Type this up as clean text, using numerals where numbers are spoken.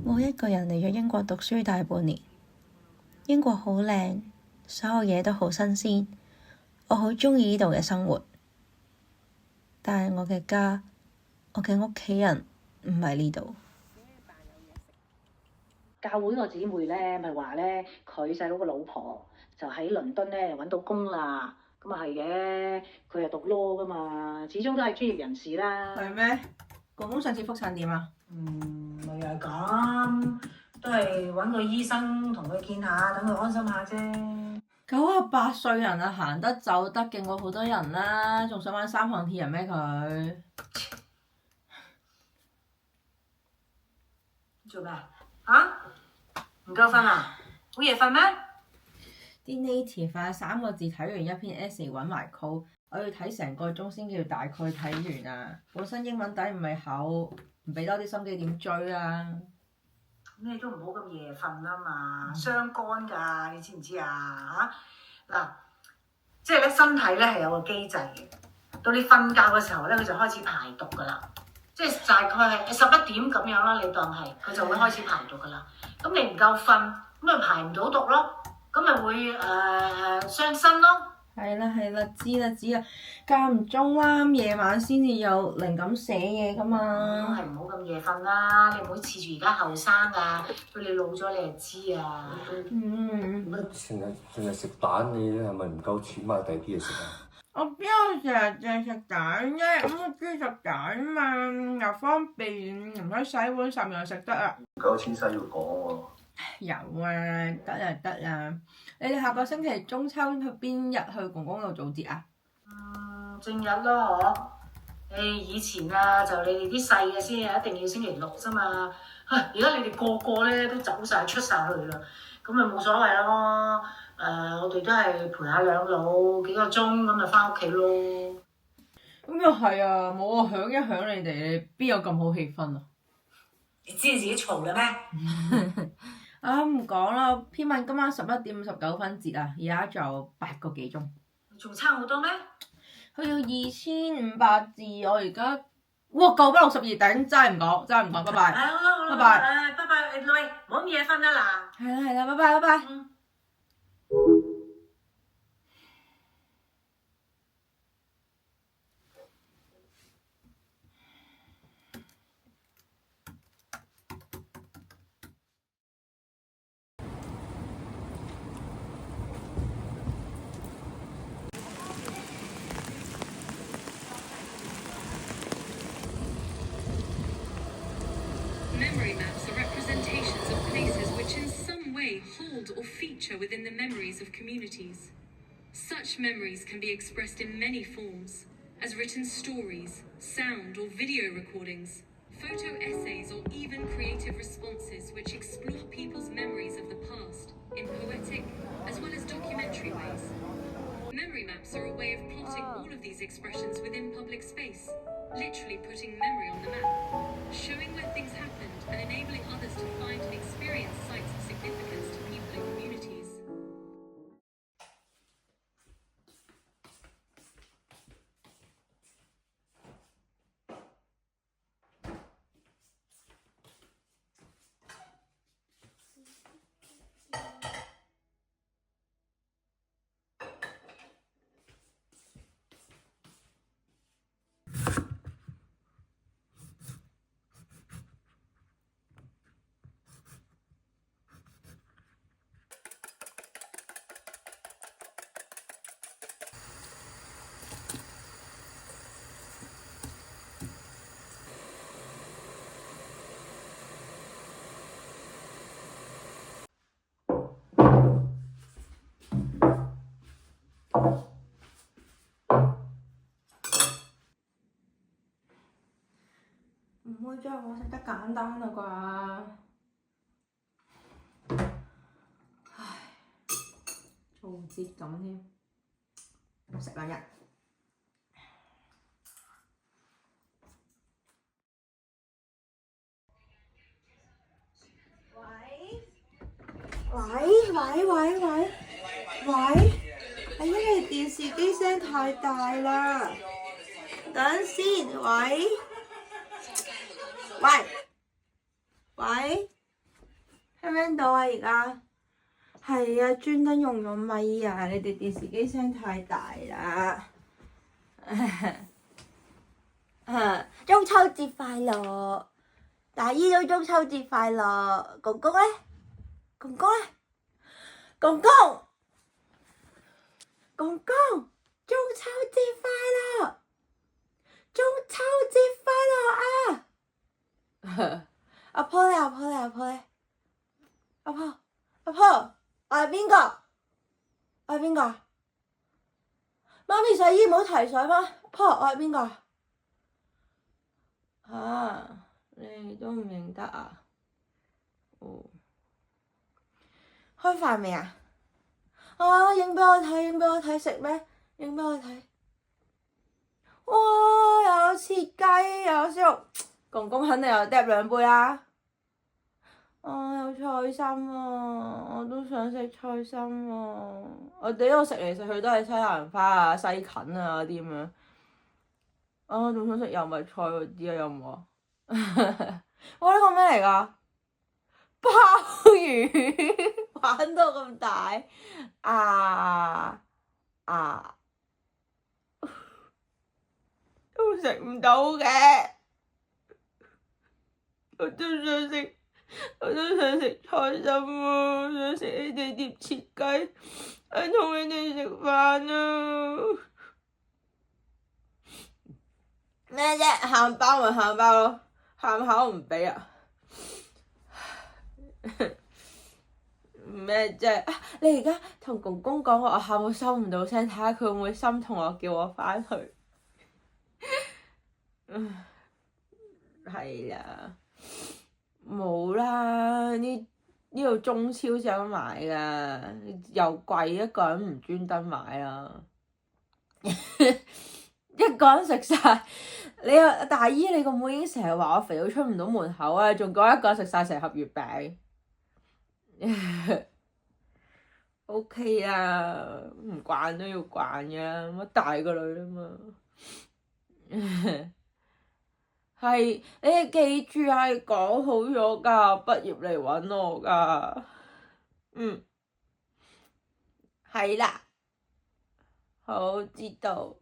我一個人嚟咗英國讀書大半年，英國好靚，所有嘢都好新鮮，我好鍾意呢度嘅生活。但係我嘅家，我嘅屋企人唔喺呢度。教會個姊妹咧，咪話咧，佢細佬個老婆就喺倫敦咧揾到工啦。咁啊係嘅，佢係讀 law 噶嘛，始終都係專業人士啦。係咩？公公上次覆診點啊？咪又係咁，都係揾個醫生同佢見下，等佢安心下啫。 98歲人啊，行得走得勁過好多人啦，仲想玩3項鐵人咩佢？做咩啊？唔夠瞓啊？好夜瞓咩？啲 native 啊，3個字睇完一篇 essay 揾埋 call，我要睇成個鐘先叫大概睇完啊！本身英文底唔係厚，唔俾多啲心機點追啊？咁你都唔好咁夜瞓啊嘛，傷肝㗎，你知唔知啊？嗱，即係咧身體咧係有個機制嘅，到你瞓覺嘅時候咧，佢就開始排毒㗎啦。即係大概係11點咁樣啦，你當係佢就會開始排毒㗎啦。咁你唔夠瞓，咁咪排唔到毒咯，咁咪會傷身咯。係啦，知啦，間唔中啦，夜晚先至有靈感寫嘢㗎嘛。都係唔好咁夜瞓啦，你唔好恃住而家後生啊，到你老咗你就知啊。乜成日食蛋，你係咪唔夠錢買第二啲嘢食啊？我邊有成日淨係食蛋啫，咁我中意食蛋嘛，又方便，唔使洗碗10樣食得啊。唔夠錢使要講喎。有啊，得啦。你哋下個星期中秋去邊日去公公度做節啊？正日咯嗬。以前啊就你哋啲細嘅先一定要星期六啫嘛。而家你哋個個咧都走晒出晒去啦，咁咪冇所謂咯。我哋都係陪下兩老幾個鐘，咁咪翻屋企咯。咁又係啊，冇我響一響你哋，邊有咁好氣氛啊？你知你自己嘈啦咩？啊，唔講啦，篇文今晚11點59分截啊，而家仲有8個幾鐘。仲差好多咩？佢要2500字，我而家962頂，真係唔講，拜拜。好啦，拜拜。拜拜，女，唔好咁夜瞓啦嗱。係啦，拜拜。Memory maps are representations of places which in some way hold or feature within the memories of communities. Such memories can be expressed in many forms, as written stories, sound or video recordings, photo essays or even creative responses which explore people's memories of the past in poetic as well as documentary ways. Memory maps are a way of plotting all of these expressions within public space, literally putting memory on the map, showing where things happened and enabling others to find and experience sites of significance to people and communities.唔會再我食得簡單啦啩？唉，做節咁添，食2日。喂，係因為電視機聲太大啦，等陣先，喂。聽唔聽到啊？而家係啊，專登用咗咪啊！你哋電視機聲太大啦。中秋節快樂！大姨都中秋節快樂！公公咧？公公咧？公公！公公！中秋節快樂！中秋節快樂啊！阿婆咧？阿婆咧？阿婆咧？阿婆，阿婆，我係邊個？我係邊個？媽咪洗衣冇提水嗎？婆，我係邊個？啊，你都唔認得啊？哦，開飯未啊？啊，影俾我睇，影俾我睇，食咩？影俾我睇。哇，又有切雞，又有燒肉，公公肯定又嗒2杯啦。啊，有菜心啊！我都想食菜心啊！我哋呢度食嚟食去都係西蘭花啊、西芹啊嗰啲咁樣。啊，仲想食油麥菜嗰啲啊，有冇啊？哇！呢個咩嚟㗎？鮑魚玩到咁大都食唔到嘅，我都想食菜心啊！想食你哋碟切雞，想同你哋食飯啊！咩啫？喊包咪喊包咯，喊口唔俾啊！咩啫？你而家同公公講我喊我收唔到聲，睇下佢會唔會心痛我，叫我返去。係啊，冇啦，呢度中超先有得買噶，又貴，一個人唔專登買啦。一個人食晒，你啊大姨，你個妹已經成日話我肥到出唔到門口啊，仲講一個人食晒成盒月餅。OK 啊，唔慣都要慣嘅，乜大個女啦嘛。係，你哋記住係講好咗㗎，畢業嚟揾我㗎。係啦，好知道。